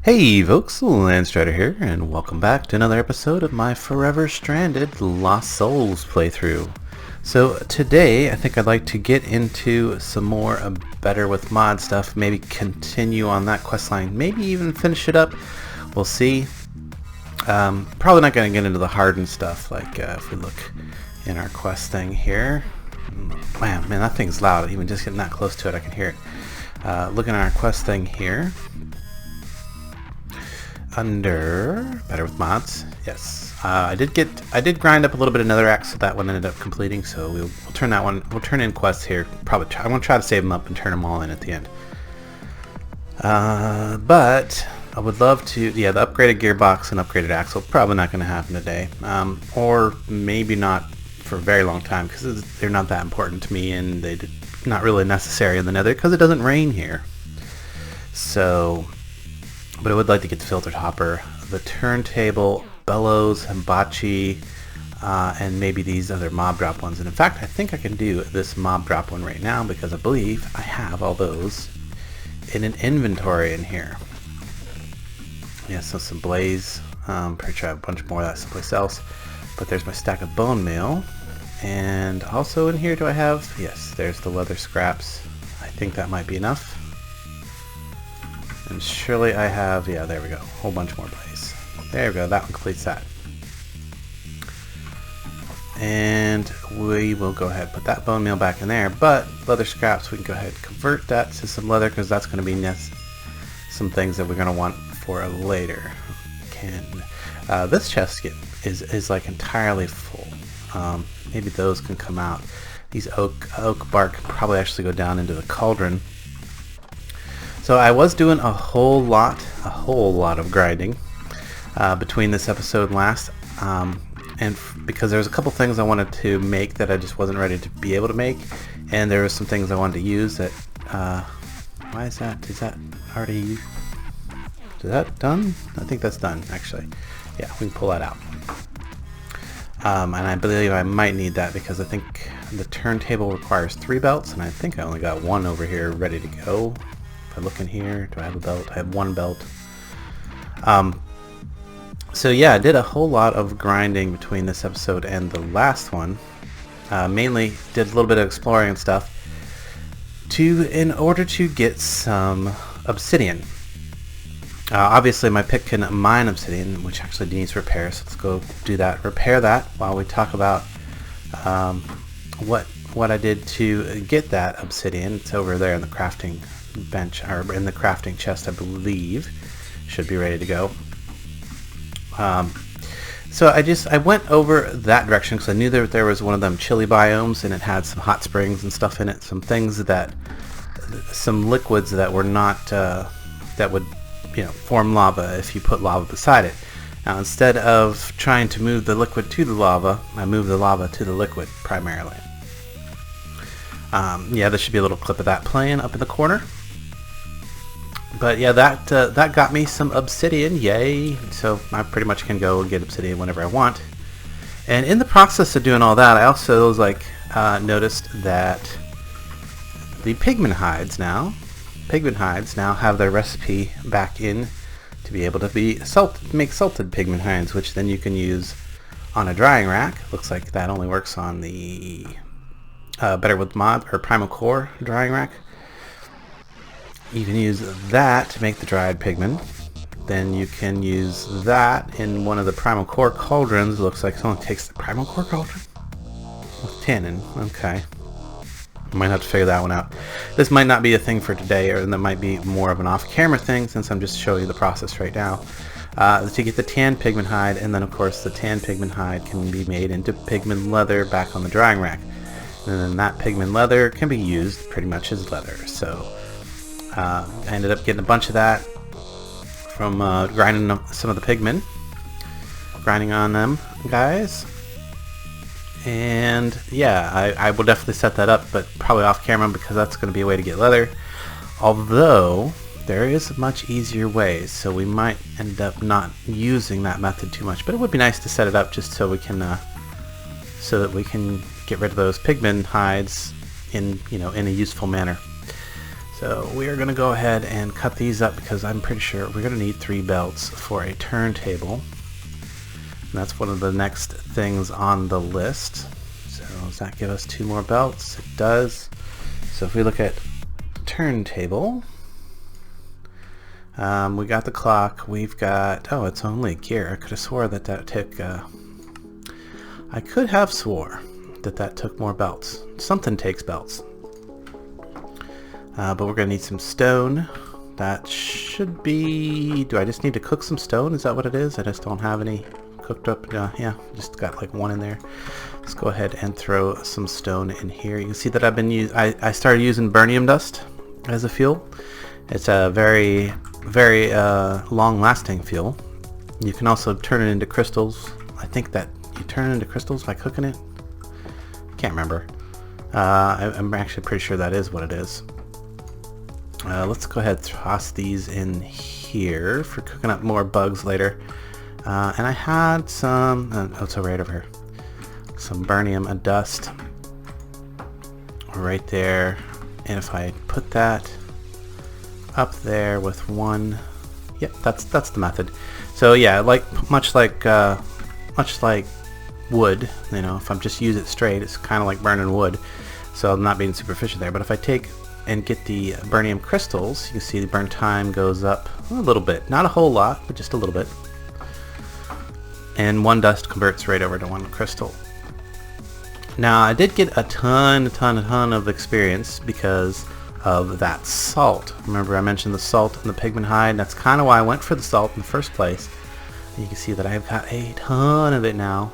Hey folks, Landstryder here, and welcome back to another episode of my Forever Stranded Lost Souls playthrough. So today I think I'd like to get into some more Better with Mod stuff, maybe continue on that questline, maybe even finish it up. We'll see. Probably not going to get into the hardened stuff, like if we look in our quest thing here. Man, that thing's loud. Even just getting that close to it, I can hear it. Looking at our quest thing here. Under Better with Mods, yes. I did grind up a little bit of Netherrack, so that one ended up completing. So we'll turn that one. We'll turn in quests here. I want to try to save them up and turn them all in at the end. But I would love to. Yeah, the upgraded gearbox and upgraded axle probably not going to happen today, or maybe not for a very long time because they're not that important to me, and they're not really necessary in the Nether because it doesn't rain here. So. But I would like to get the filtered hopper, the turntable, bellows, hibachi, and maybe these other mob drop ones. And in fact, I think I can do this mob drop one right now because I believe I have all those in an inventory in here. Yeah, so some blaze. Pretty sure I have a bunch more of that someplace else. But there's my stack of bone meal. And also in here do I have, yes, there's the leather scraps. I think that might be enough. And surely I have, yeah, there we go, a whole bunch more blaze. There we go, that one completes that. And we will go ahead and put that bone meal back in there, but leather scraps, we can go ahead and convert that to some leather because that's going to be some things that we're going to want for later. This chest is like entirely full. Maybe those can come out. These oak bark can probably actually go down into the cauldron. So I was doing a whole lot of grinding between this episode and last, and because there was a couple things I wanted to make that I just wasn't ready to be able to make, and there were some things I wanted to use that. Why is that? Is that already? Is that done? I think that's done actually. Yeah, we can pull that out. And I believe I might need that because I think the turntable requires 3 belts, and I think I only got 1 over here ready to go. I look in here, do I have a belt? I have 1 belt. So yeah, I did a whole lot of grinding between this episode and the last one. Mainly did a little bit of exploring and stuff in order to get some obsidian. Obviously my pick can mine obsidian, which actually needs repair, so let's go do that. Repair that while we talk about what I did to get that obsidian. It's over there in the crafting bench, or in the crafting chest, I believe. Should be ready to go. So I went over that direction because I knew that there was one of them chilly biomes and it had some hot springs and stuff in it, some liquids that were not that would form lava if you put lava beside it. Now instead of trying to move the liquid to the lava, I moved the lava to the liquid primarily. Yeah, there should be a little clip of that playing up in the corner. But yeah, that got me some obsidian, yay! So I pretty much can go and get obsidian whenever I want. And in the process of doing all that, I also noticed that the pigman hides now have their recipe back in to be able to make salted pigman hides, which then you can use on a drying rack. Looks like that only works on the Better with Mod or Primal Core drying rack. You can use that to make the dried pigman. Then you can use that in one of the Primal Core cauldrons. It looks like someone takes the Primal Core cauldron with tannin. Okay. I might have to figure that one out. This might not be a thing for today, or that might be more of an off-camera thing since I'm just showing you the process right now. To get the tan pigman hide, and then of course the tan pigman hide can be made into pigman leather back on the drying rack. And then that pigman leather can be used pretty much as leather. So I ended up getting a bunch of that from grinding some of the pigmen, grinding on them guys. And yeah, I will definitely set that up, but probably off camera because that's going to be a way to get leather. Although there is much easier ways, so we might end up not using that method too much. But it would be nice to set it up just so we can get rid of those pigman hides in a useful manner. So we are going to go ahead and cut these up because I'm pretty sure we're going to need 3 belts for a turntable. And that's one of the next things on the list. So does that give us 2 more belts? It does. So if we look at turntable, we got the clock, we've got, oh, it's only gear. I could have swore that took, I could have swore that took more belts. Something takes belts. But we're going to need some stone. That should be... Do I just need to cook some stone? Is that what it is? I just don't have any cooked up. Yeah, just got like 1 in there. Let's go ahead and throw some stone in here. You can see that I've been I started using burnium dust as a fuel. It's a very, very long-lasting fuel. You can also turn it into crystals. I think that you turn it into crystals by cooking it. Can't remember. I'm actually pretty sure that is what it is. Let's go ahead and toss these in here for cooking up more bugs later. And I had some, oh, it's right over here. Some burnium dust right there. And if I put that up there with 1, yep, that's the method. So yeah, much like wood, you know, if I'm just use it straight, it's kind of like burning wood. So I'm not being super efficient there. But if I take and get the burnium crystals, you can see the burn time goes up a little bit. Not a whole lot, but just a little bit. And 1 dust converts right over to 1 crystal. Now I did get a ton of experience because of that salt. Remember I mentioned the salt and the pigment hide? That's kind of why I went for the salt in the first place. You can see that I've got a ton of it now.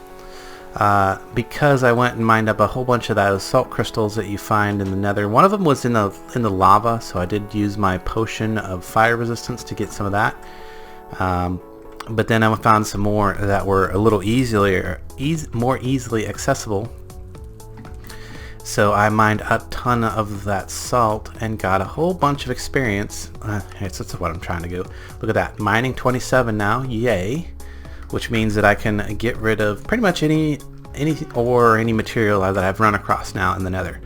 Because I went and mined up a whole bunch of those salt crystals that you find in the nether. One of them was in the lava, so I did use my potion of fire resistance to get some of that. But then I found some more that were a little more easily accessible. So I mined a ton of that salt and got a whole bunch of experience. That's what I'm trying to do. Look at that, mining 27 now, yay! Which means that I can get rid of pretty much any material that I've run across now in the nether.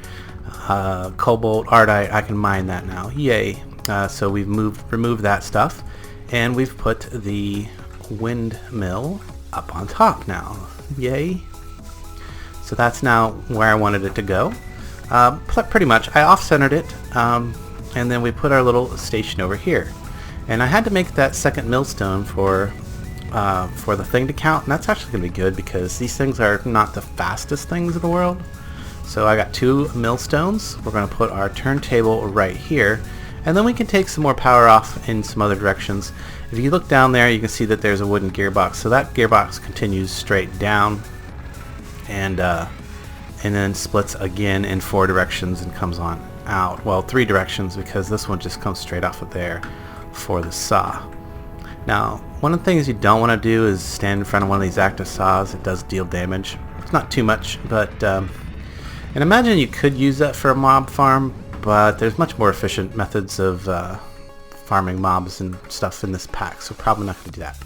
Cobalt, ardite, I can mine that now, yay! So we've removed that stuff, and we've put the windmill up on top now, yay! So that's now where I wanted it to go. Pretty much, I off-centered it, and then we put our little station over here. And I had to make that second millstone for the thing to count, and that's actually going to be good because these things are not the fastest things in the world. So I got 2 millstones. We're going to put our turntable right here, and then we can take some more power off in some other directions. If you look down there, you can see that there's a wooden gearbox. So that gearbox continues straight down, and then splits again in 4 directions and comes on out. Well, 3 directions because this one just comes straight off of there for the saw. Now, one of the things you don't want to do is stand in front of one of these active saws. It does deal damage. It's not too much, but and imagine you could use that for a mob farm, but there's much more efficient methods of farming mobs and stuff in this pack, so probably not going to do that.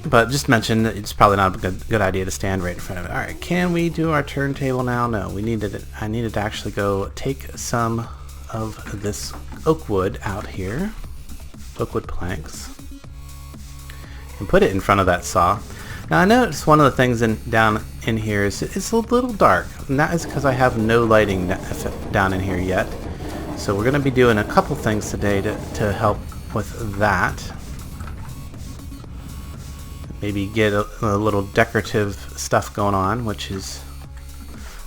But just mention that it's probably not a good idea to stand right in front of it. Alright, can we do our turntable now? No, I needed to actually go take some of this oak wood out here, oak wood planks, and put it in front of that saw. Now I noticed one of the things down in here is it's a little dark, and that is because I have no lighting down in here yet. So we're going to be doing a couple things today to help with that. Maybe get a little decorative stuff going on, which is,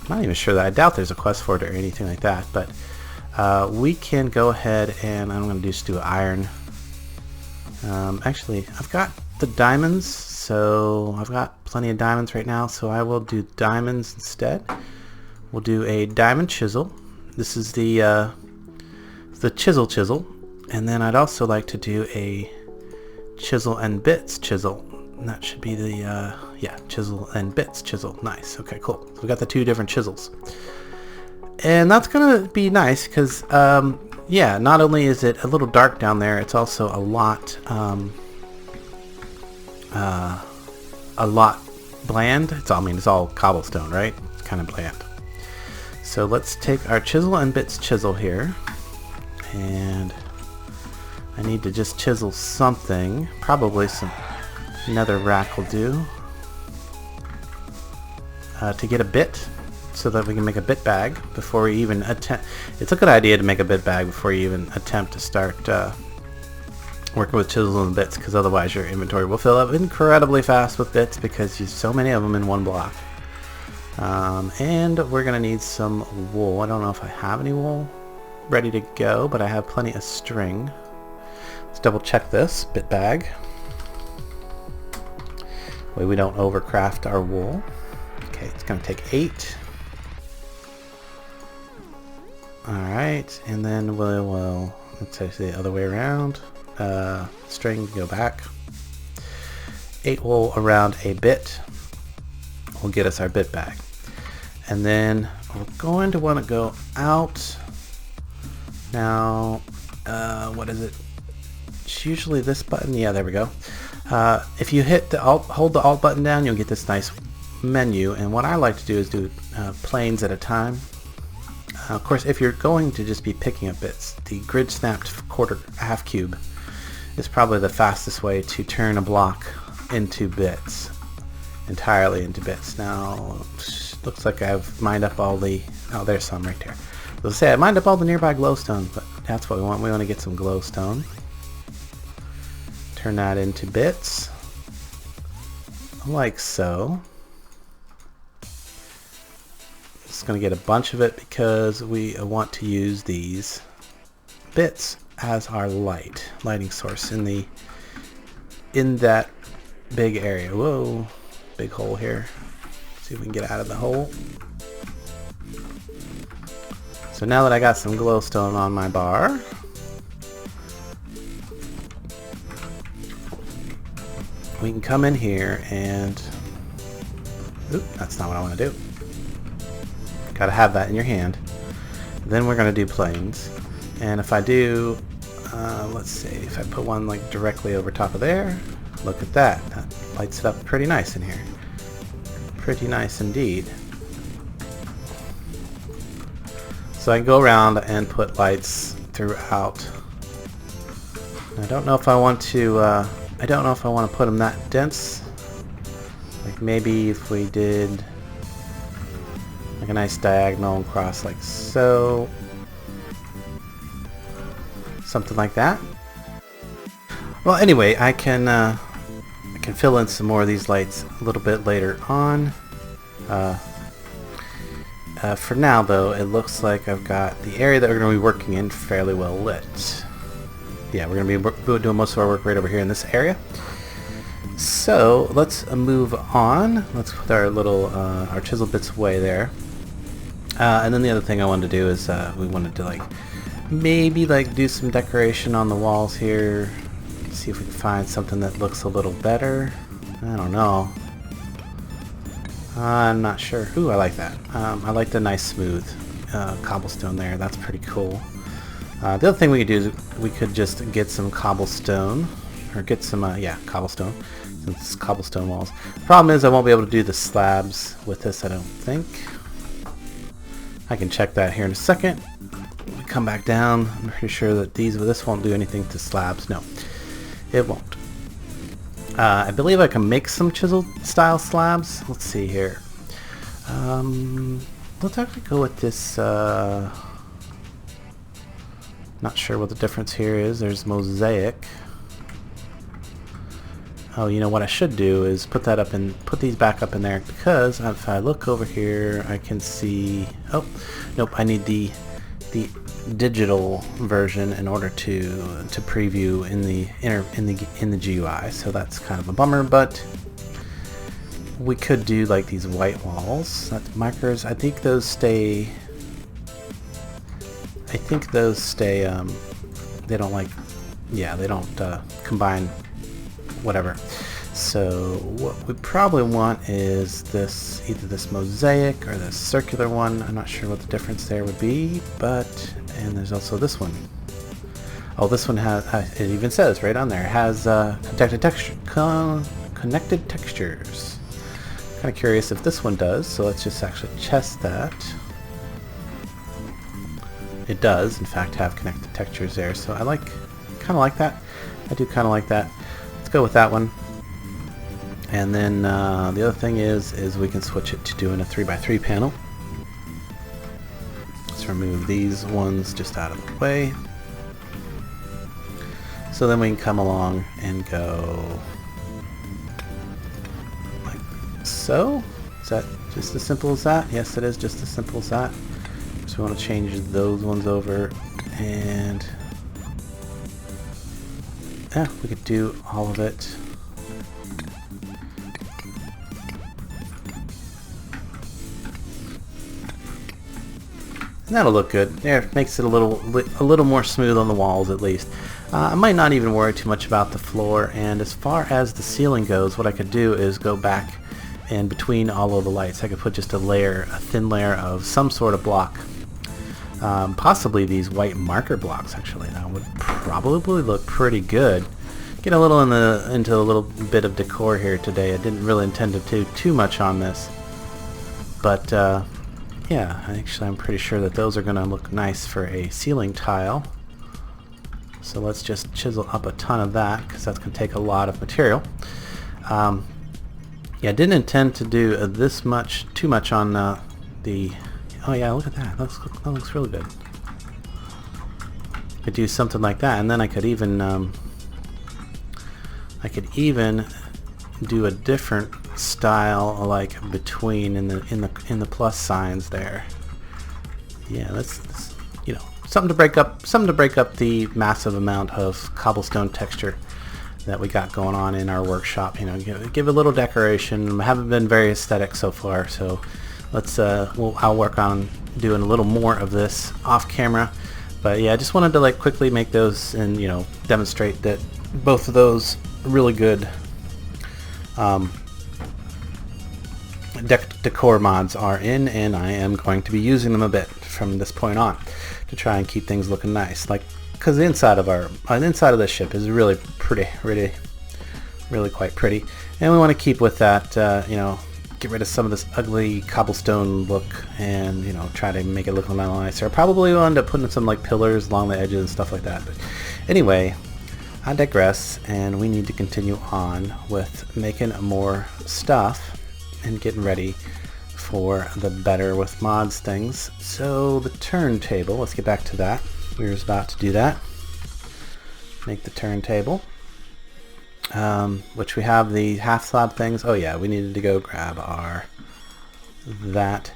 I'm not even sure that, I doubt there's a quest for it or anything like that, but we can go ahead and I'm going to just do iron. Actually, I've got the diamonds, so I've got plenty of diamonds right now, so I will do diamonds instead. We'll do a diamond chisel. This is the chisel, and then I'd also like to do a chisel and bits chisel. And that should be the, yeah, chisel and bits chisel. Nice. Okay, cool. So we got the 2 different chisels. And that's going to be nice because, yeah, not only is it a little dark down there, it's also a lot bland. It's all cobblestone, right? It's kind of bland. So let's take our chisel and bits chisel here, and I need to just chisel something. Probably some nether rack will do. To get a bit, so that we can make a bit bag before we even attempt. It's a good idea to make a bit bag before you even attempt to start working with chisels and bits, because otherwise your inventory will fill up incredibly fast with bits because you have so many of them in one block. And we're gonna need some wool. I don't know if I have any wool ready to go, but I have plenty of string. Let's double check this bit bag. Way we don't overcraft our wool. Okay, it's gonna take 8. Alright, and then we'll let's say the other way around. String, go back. 8 wool around a bit will get us our bit bag. And then we're going to want to go out. Now, what is it? It's usually this button. Yeah, there we go. If you hit the hold the Alt button down, you'll get this nice menu. And what I like to do is do planes at a time. Of course, if you're going to just be picking up bits, the grid snapped half cube is probably the fastest way to turn a block into bits, entirely into bits. Now, looks like I've mined up all the, oh, there's some right there. Let's say I mined up all the nearby glowstone, but that's what we want. We want to get some glowstone. Turn that into bits, like so. Just going to get a bunch of it because we want to use these bits as our lighting source in that big area. Whoa, big hole here. See if we can get out of the hole. So now that I got some glowstone on my bar, we can come in here and, oop, that's not what I want to do. Gotta have that in your hand. Then we're gonna do planes, and if I do, let's see, if I put one like directly over top of there, look at that. That lights it up pretty nice in here. Pretty nice indeed. So I can go around and put lights throughout. I don't know if I want to. I don't know if I want to put them that dense. Like maybe if we did like a nice diagonal across like so. Something like that. Well, anyway, I can fill in some more of these lights a little bit later on. For now, though, it looks like I've got the area that we're going to be working in fairly well lit. Yeah, we're going to be doing most of our work right over here in this area. So let's move on. Let's put our little our chisel bits away there. And then the other thing I wanted to do is we wanted to like maybe like do some decoration on the walls here. See if we can find something that looks a little better. I don't know. I'm not sure. Ooh, I like that. I like the nice smooth cobblestone there. That's pretty cool. The other thing we could do is we could just get some cobblestone, or get some yeah, cobblestone, since it's cobblestone walls. Problem is I won't be able to do the slabs with this, I don't think. I can check that here in a second. We come back down. I'm pretty sure that this won't do anything to slabs. No, it won't. I believe I can make some chisel style slabs. Let's see here. Let's actually go with this. Not sure what the difference here is. There's mosaic. Oh, you know what I should do is put these back up in there, because if I look over here, I can see. Oh, nope. I need the digital version in order to preview in the GUI. So that's kind of a bummer, but we could do like these white walls. That's markers. I think those stay. They don't like. Yeah, they don't combine. Whatever. So what we probably want is this, either this mosaic or this circular one. I'm not sure what the difference there would be, but, and there's also this one. Oh, this one has, it even says right on there, it has connected textures. Kind of curious if this one does, so let's just actually test that. it does in fact have connected textures there, so I kind of like that. I do kind of like that. Let's go with that one. And then the other thing is we can switch it to doing a 3x3 panel. Let's remove these ones just out of the way. So then we can come along and go like so. Is that just as simple as that? Yes, it is just as simple as that. So we want to change those ones over, and yeah, we could do all of it. And that'll look good. There, it makes it a little more smooth on the walls at least. I might not even worry too much about the floor, and as far as the ceiling goes, what I could do is go back and between all of the lights I could put just a thin layer of some sort of block. Possibly these white marker blocks actually. That would probably look pretty good. Get a little into a little bit of decor here today. I didn't really intend to do too much on this, but yeah, actually I'm pretty sure that those are going to look nice for a ceiling tile. So let's just chisel up a ton of that, because that's going to take a lot of material. Yeah, I didn't intend to do too much on the... Oh yeah, look at that. That looks really good. Could do something like that, and then I could even do a different style, like between in the plus signs there. Yeah, that's you know, something to break up the massive amount of cobblestone texture that we got going on in our workshop. You know, give a little decoration. Haven't been very aesthetic so far, so let's I'll work on doing a little more of this off camera. But yeah, I just wanted to like quickly make those and, you know, demonstrate that both of those really good decor mods are in, and I am going to be using them a bit from this point on to try and keep things looking nice. Like, because the inside of this ship is really pretty, really quite pretty, and we want to keep with that. You know, get rid of some of this ugly cobblestone look, and, you know, try to make it look a little nicer. Probably will end up putting some like pillars along the edges and stuff like that. But anyway, I digress, and we need to continue on with making more stuff and getting ready for the Better with Mods things. So the turntable, let's get back to that. We were about to do that. Make the turntable, which we have the half slab things. Oh yeah, we needed to go grab that,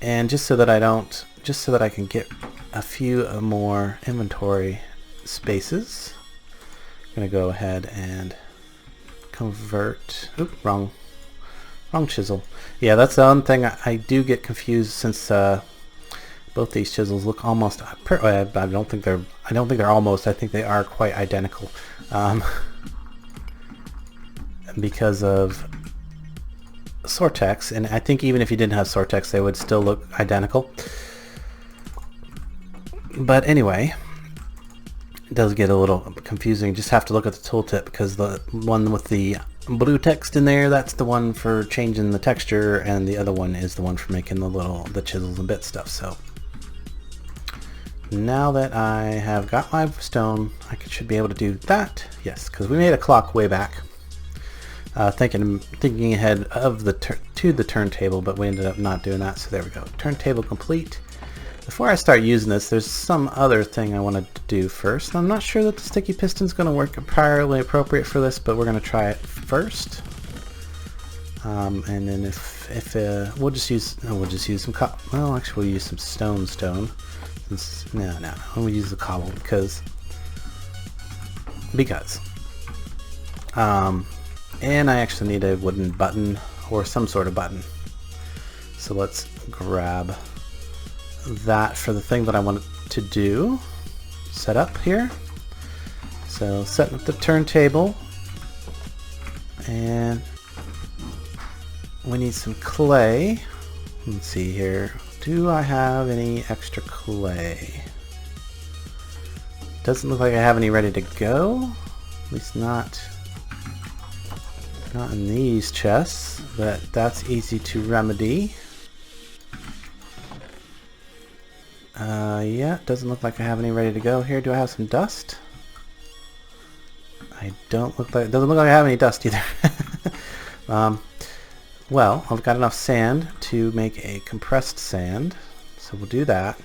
and just so that I can get a few more inventory spaces, I'm gonna go ahead and convert. Oop, wrong chisel. Yeah, that's the one thing I do get confused, since both these chisels look almost. I don't think they're almost. I think they are quite identical, because of Sortex, and I think even if you didn't have Sortex, they would still look identical. But anyway, it does get a little confusing. You just have to look at the tooltip, because the one with the blue text in there, that's the one for changing the texture, and the other one is the one for making the chisels and bit stuff. So now that I have got my stone, I should be able to do that. Yes, because we made a clock way back, thinking ahead of to the turntable, but we ended up not doing that. So there we go. Turntable complete. Before I start using this, there's some other thing I wanted to do first. I'm not sure that the sticky piston is going to work entirely appropriate for this, but we're going to try it first. And then if we'll just use some well, actually we'll use some stone. No, we'll use the cobble because and I actually need a wooden button or some sort of button. So let's grab that for the thing that I want to do. Set up here. So setting up the turntable, and we need some clay. Let's see here. Do I have any extra clay? Doesn't look like I have any ready to go. At least not in these chests, but that's easy to remedy. Yeah, doesn't look like I have any ready to go here. Do I have some dust? Doesn't look like I have any dust either. Well, I've got enough sand to make a compressed sand, so we'll do that.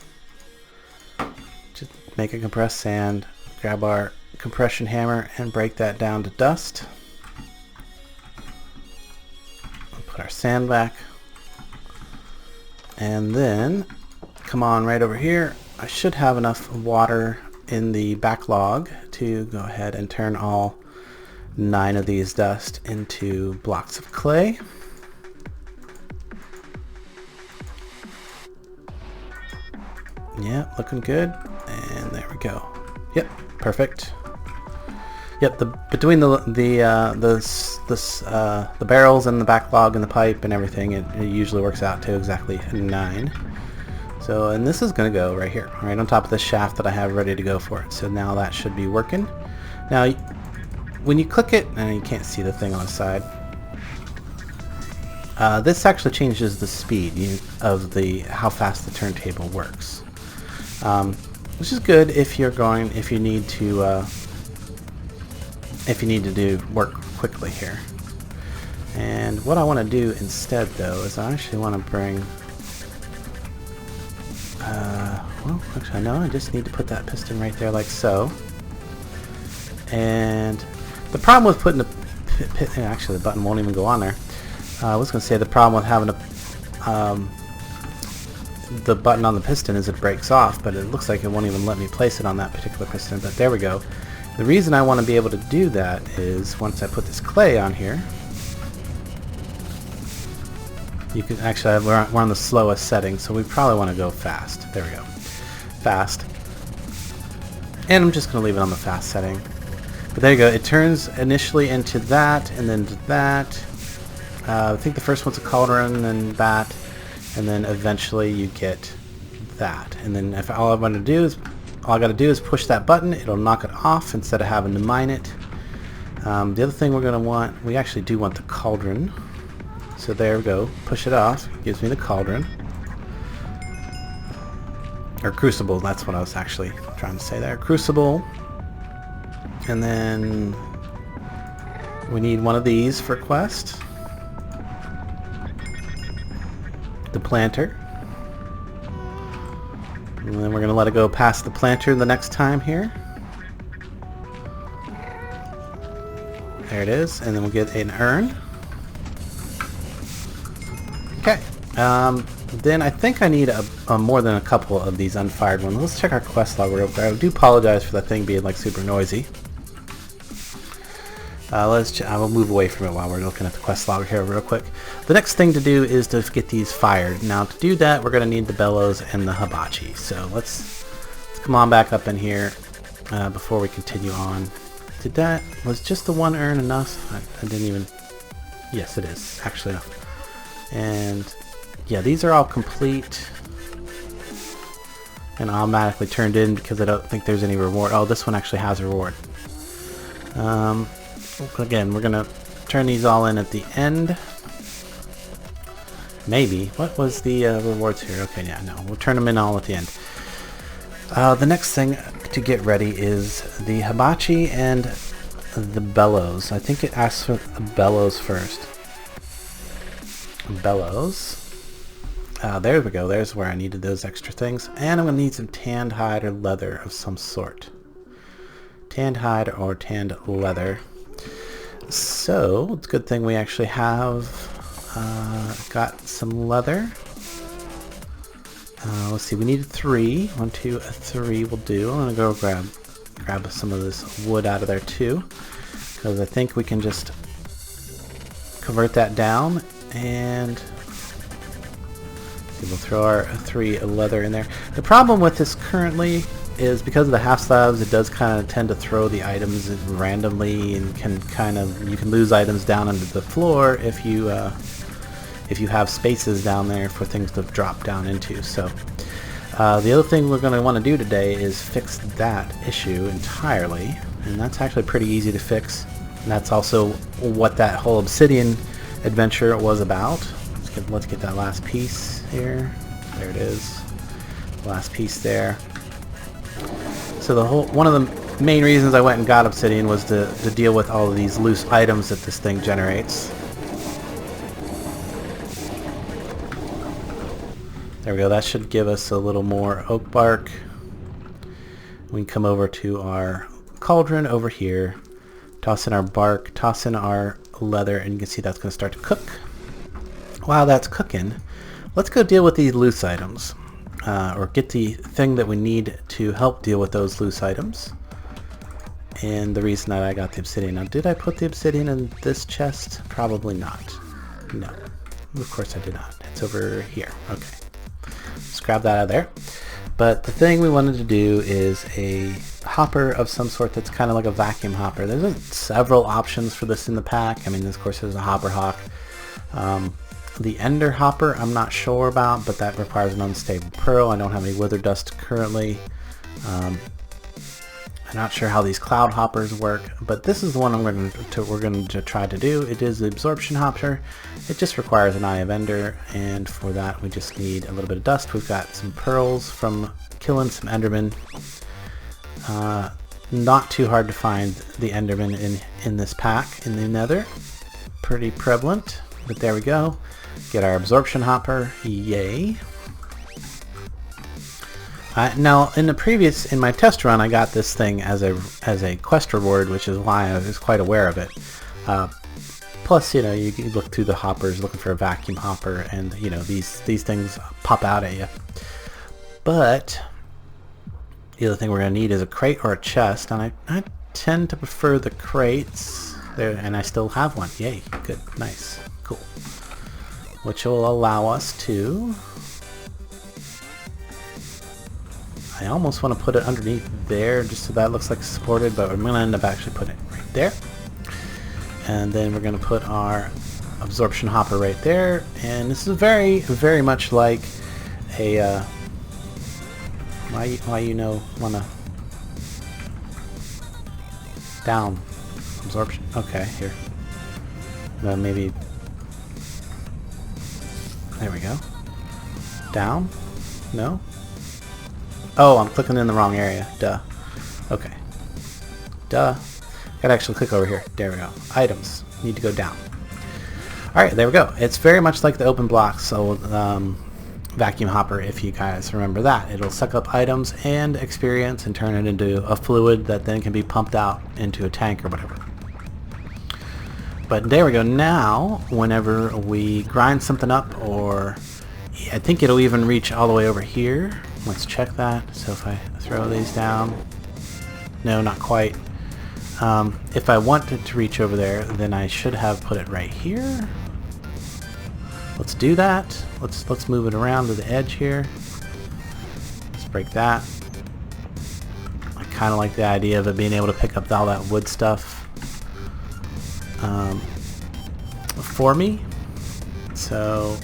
Just make a compressed sand, grab our compression hammer and break that down to dust. Put our sand back. And then come on right over here. I should have enough water in the backlog to go ahead and turn all 9 of these dust into blocks of clay. Yeah, looking good. And there we go. Yep, perfect. Yep, between the barrels and the backlog and the pipe and everything, it usually works out to exactly 9. So, and this is going to go right here, right on top of the shaft that I have ready to go for it. So now that should be working. Now, when you click it, and you can't see the thing on the side, this actually changes the speed of how fast the turntable works, which is good if you need to do work quickly here. And what I want to do instead, though, is I actually want to bring. Well, actually, no, I just need to put that piston right there like so. And the problem with putting actually the button won't even go on there. I was going to say the problem with having the button on the piston is it breaks off, but it looks like it won't even let me place it on that particular piston, but there we go. The reason I want to be able to do that is once I put this clay on here, you can actually, we're on the slowest setting, so we probably want to go fast. There we go. Fast. And I'm just going to leave it on the fast setting. But there you go. It turns initially into that, and then to that. I think the first one's a cauldron, and that, and then eventually you get that. And then if all I got to do is push that button, it'll knock it off instead of having to mine it. The other thing we're going to want, we actually do want the cauldron. So there we go. Push it off. Gives me the cauldron. Or crucible, that's what I was actually trying to say there. Crucible. And then we need one of these for quest. The planter. And then we're going to let it go past the planter the next time here. There it is. And then we'll get an urn. Okay. Then I think I need more than a couple of these unfired ones. Let's check our quest log real quick. I do apologize for that thing being like super noisy. I will move away from it while we're looking at the quest log here real quick. The next thing to do is to get these fired. Now to do that, we're going to need the bellows and the hibachi. So let's come on back up in here before we continue on. Was just the one urn enough? I didn't even. Yes, it is actually enough. And yeah, these are all complete and automatically turned in because I don't think there's any reward. Oh, this one actually has a reward. Again, we're gonna turn these all in at the end. Maybe. What was the rewards here? Okay, yeah, no, we'll turn them in all at the end. The next thing to get ready is the hibachi and the bellows. I think it asks for the bellows first. Bellows. There we go. There's where I needed those extra things. And I'm going to need some tanned hide or leather of some sort. Tanned hide or tanned leather. So, it's a good thing we actually have got some leather. Let's see, we need 3. 1, 2, 3 will do. I'm going to go grab some of this wood out of there too. Because I think we can just convert that down and we'll throw our 3 leather in there. The problem with this currently is because of the half slabs, it does kind of tend to throw the items randomly and you can lose items down under the floor if you have spaces down there for things to drop down into. So the other thing we're going to want to do today is fix that issue entirely, and that's actually pretty easy to fix. And that's also what that whole obsidian adventure was about. Let's get that last piece here. There it is. Last piece there. So one of the main reasons I went and got obsidian was to deal with all of these loose items that this thing generates. There we go. That should give us a little more oak bark. We can come over to our cauldron over here, toss in our bark, toss in our leather, and you can see that's going to start to cook. While that's cooking, let's go deal with these loose items. Or get the thing that we need to help deal with those loose items. And the reason that I got the obsidian. Now, did I put the obsidian in this chest? Probably not. No. Of course I did not. It's over here. Okay. Let's grab that out of there. But the thing we wanted to do is a hopper of some sort that's kind of like a vacuum hopper. There's several options for this in the pack. I mean, of course, there's a hopper hawk. The ender hopper I'm not sure about, but that requires an unstable pearl. I don't have any wither dust currently. I'm not sure how these cloud hoppers work, but this is the one we're going to try to do. It is the absorption hopper. It just requires an eye of ender, and for that we just need a little bit of dust. We've got some pearls from killing some endermen. Not too hard to find the enderman in this pack in the nether. Pretty prevalent, but there we go. Get our absorption hopper, yay. Now in my test run I got this thing as a quest reward, which is why I was quite aware of it. Plus, you know, you can look through the hoppers looking for a vacuum hopper, and you know, these things pop out at you. But the other thing we're going to need is a crate or a chest, and I tend to prefer the crates there, and I still have one. Yay, good, nice, cool. Which will allow us to... I almost want to put it underneath there just so that looks like it's supported, but I'm going to end up actually putting it right there. And then we're going to put our absorption hopper right there, and this is very, very much like a... why you know wanna down absorption? Okay, here. Maybe... There we go. Down? No? Oh, I'm clicking in the wrong area. Duh. Okay. Duh. Gotta actually click over here. There we go. Items. Need to go down. Alright, there we go. It's very much like the open block, so vacuum hopper, if you guys remember that. It'll suck up items and experience and turn it into a fluid that then can be pumped out into a tank or whatever. But there we go. Now, whenever we grind something up, or I think it'll even reach all the way over here. Let's check that. So if I throw these down, no, not quite. If I wanted to reach over there, then I should have put it right here. Let's do that. Let's move it around to the edge here. Let's break that. I kind of like the idea of it being able to pick up all that wood stuff for me. So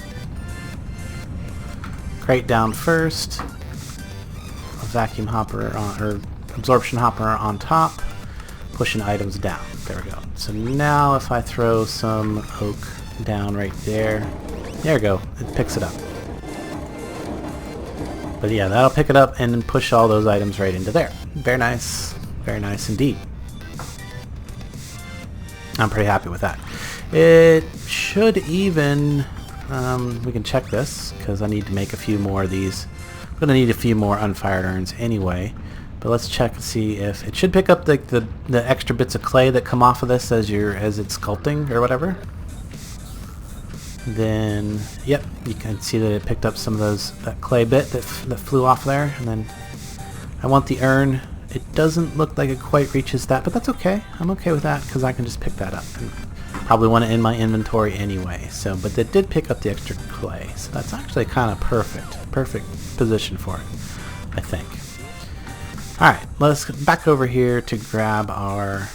crate down first, a vacuum hopper on, or absorption hopper on top, pushing items down. There we go. So now if I throw some oak down right there, there we go, it picks it up. But yeah, that'll pick it up and then push all those items right into there. Very nice indeed. I'm pretty happy with that. It should even, we can check this because I need to make a few more of these. I'm going to need a few more unfired urns anyway. But let's check and see if it should pick up the extra bits of clay that come off of this as it's sculpting or whatever. Then, yep, you can see that it picked up some of that clay bit that flew off there. And then I want the urn. It doesn't look like it quite reaches that, but that's okay. I'm okay with that because I can just pick that up. And probably want it in my inventory anyway. So, but it did pick up the extra clay, so that's actually kind of perfect position for it, I think. All right, let's get back over here to grab our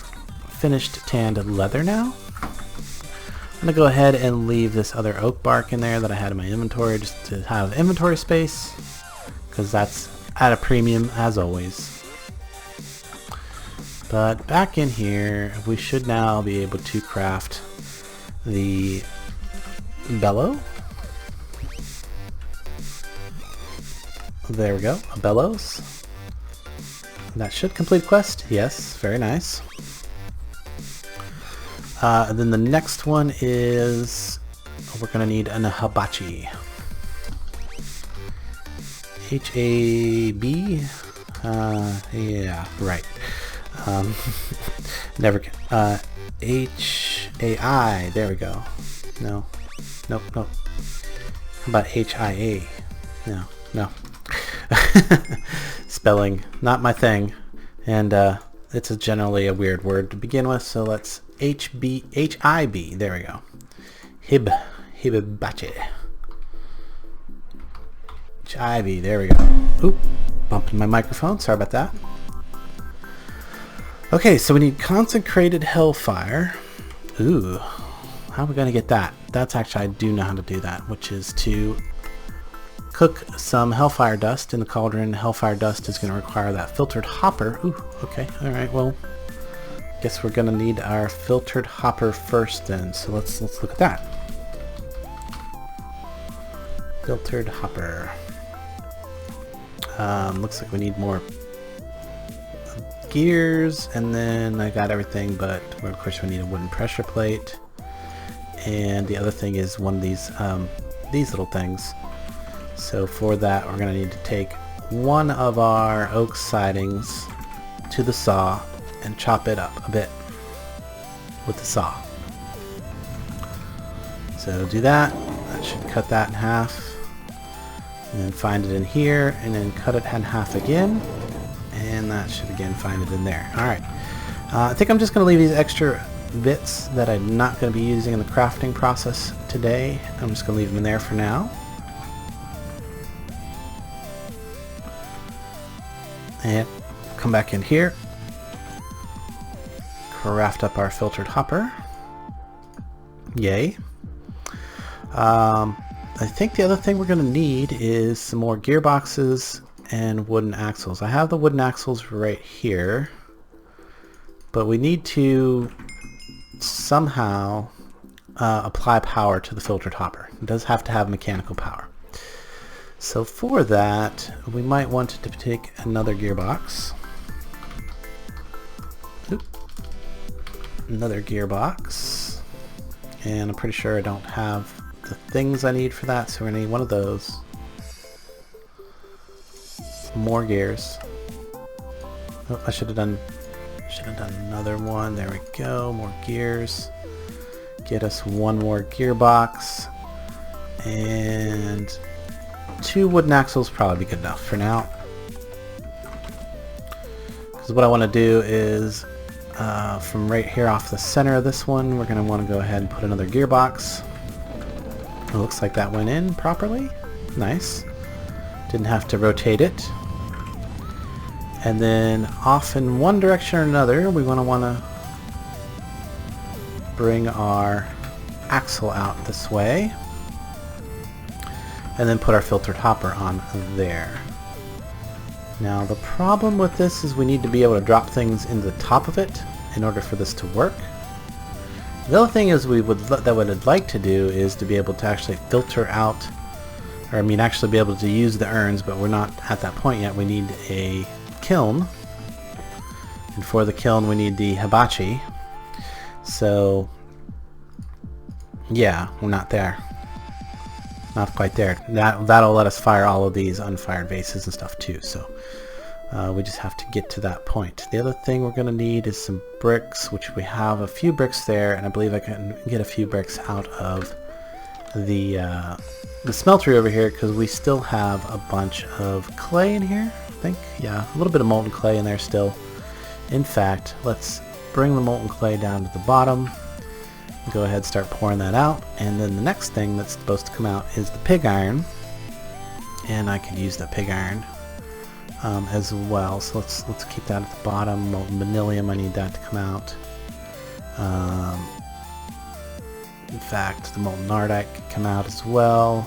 finished tanned leather now. I'm gonna go ahead and leave this other oak bark in there that I had in my inventory just to have inventory space, because that's at a premium as always. But back in here, we should now be able to craft the bellow. There we go, a bellows. That should complete quest. Yes, very nice. And then the next one is we're gonna need an hibachi. H-A-B? Yeah, right. Never can. H-A-I, there we go. No. Nope, nope. How about H-I-A? No, no. Spelling, not my thing. And it's generally a weird word to begin with, so let's H-I-B, there we go. Hibachi. H-I-B, there we go. Oop, bumping my microphone, sorry about that. Okay, so we need consecrated hellfire. Ooh, how are we going to get that? That's actually, I do know how to do that, which is to cook some hellfire dust in the cauldron. Hellfire dust is going to require that filtered hopper. Ooh, okay, alright, well, guess we're going to need our filtered hopper first then. So let's look at that. Filtered hopper. Looks like we need more gears, and then I got everything, but of course we need a wooden pressure plate. And the other thing is one of these little things. So for that, we're going to need to take one of our oak sidings to the saw and chop it up a bit with the saw. So do that. That should cut that in half. And then find it in here, and then cut it in half again. And that should again find it in there. Alright. I think I'm just going to leave these extra bits that I'm not going to be using in the crafting process today. I'm just going to leave them in there for now. And come back in here. Craft up our filtered hopper. Yay. I think the other thing we're going to need is some more gearboxes and wooden axles. I have the wooden axles right here, but we need to somehow apply power to the filtered hopper. It does have to have mechanical power. So for that, we might want to take another gearbox. Oop. Another gearbox. And I'm pretty sure I don't have the things I need for that, so we're going to need one of those. More gears. Oh, I should have done another one. There we go. More gears. Get us one more gearbox. And 2 wooden axles probably be good enough for now. Because what I want to do is from right here off the center of this one, we're going to want to go ahead and put another gearbox. It looks like that went in properly. Nice. Didn't have to rotate it. And then off in one direction or another, we want to bring our axle out this way. And then put our filtered hopper on there. Now the problem with this is we need to be able to drop things into the top of it in order for this to work. The other thing is that what I'd like to do is to be able to actually filter out, or I mean actually be able to use the urns, but we're not at that point yet. We need a kiln, and for the kiln we need the hibachi. So yeah, we're not there. Not quite there. That'll let us fire all of these unfired vases and stuff too, so we just have to get to that point. The other thing we're going to need is some bricks, which we have a few bricks there, and I believe I can get a few bricks out of the smeltery over here, because we still have a bunch of clay in here, I think. Yeah, a little bit of molten clay in there still. In fact, let's bring the molten clay down to the bottom. Go ahead and start pouring that out, and then the next thing that's supposed to come out is the pig iron, and I could use the pig iron as well. So let's keep that at the bottom. Molten beryllium, I need that to come out. In fact, the molten nardite could come out as well.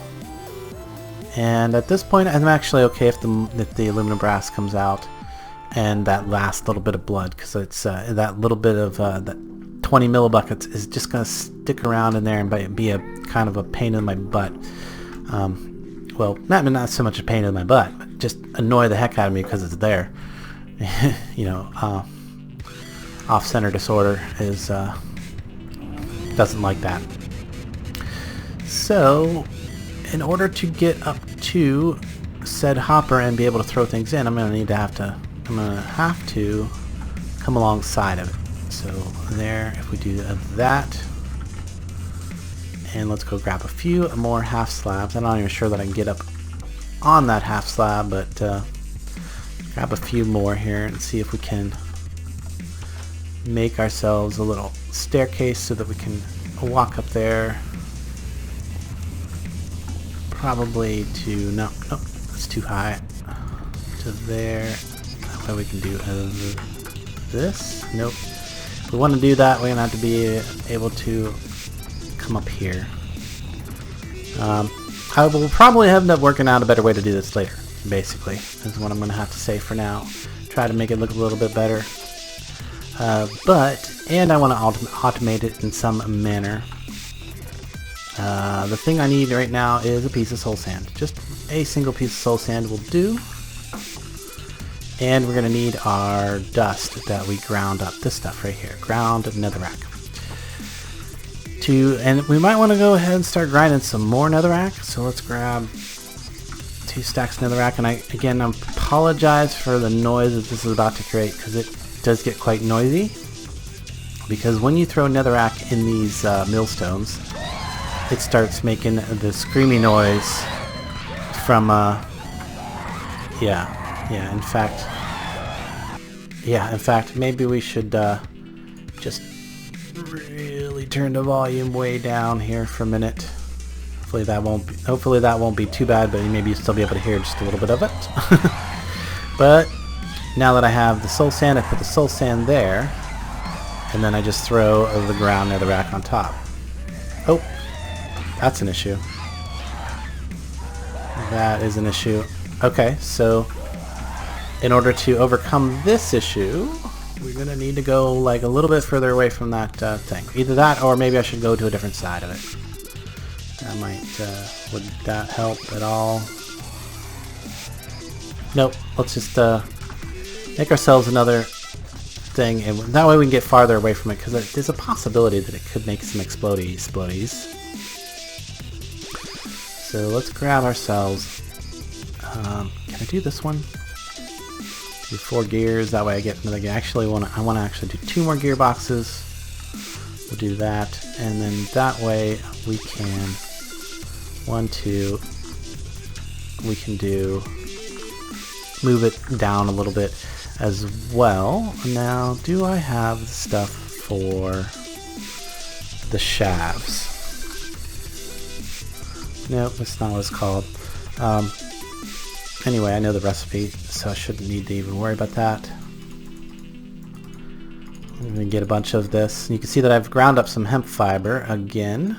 And at this point, I'm actually okay if the aluminum brass comes out, and that last little bit of blood, because it's that little bit of that 20 millibuckets is just going to stick around in there and be a kind of a pain in my butt. Well, not so much a pain in my butt, but just annoy the heck out of me because it's there. You know, off-center disorder is doesn't like that. So, in order to get up to said hopper and be able to throw things in, I'm gonna have to come alongside of it. So there, if we do that, and let's go grab a few more half slabs. I'm not even sure that I can get up on that half slab, but grab a few more here and see if we can make ourselves a little staircase so that we can walk up there. Probably to, nope, it's too high. To there. That way we can do this. Nope. If we want to do that, we're going to have to be able to come up here. However, we'll probably end up working out a better way to do this later, basically, is what I'm going to have to say for now. Try to make it look a little bit better. And I want to automate it in some manner. The thing I need right now is a piece of soul sand. Just a single piece of soul sand will do. And we're going to need our dust that we ground up. This stuff right here. Ground netherrack. And we might want to go ahead and start grinding some more netherrack. So let's grab 2 stacks of netherrack. And I apologize for the noise that this is about to create, because it does get quite noisy. Because when you throw netherrack in these millstones, it starts making the screamy noise from in fact maybe we should just really turn the volume way down here for a minute. Hopefully that won't be too bad, but maybe you'll still be able to hear just a little bit of it. But now that I have the soul sand, I put the soul sand there, and then I just throw the ground netherrack on top. Oh, that's an issue. That is an issue. Okay, so in order to overcome this issue, we're going to need to go like a little bit further away from that thing. Either that, or maybe I should go to a different side of it. That might, would that help at all? Nope, let's just make ourselves another thing, and that way we can get farther away from it, because there's a possibility that it could make some explodies. So let's grab ourselves, can I do this one? Do 4 gears, that way I get another gear. Actually, I want to actually do 2 more gearboxes. We'll do that, and then that way we can, 1, 2, we can move it down a little bit as well. Now, do I have the stuff for the shafts? Nope, that's not what it's called. Anyway, I know the recipe, so I shouldn't need to even worry about that. I'm going to get a bunch of this. And you can see that I've ground up some hemp fiber again.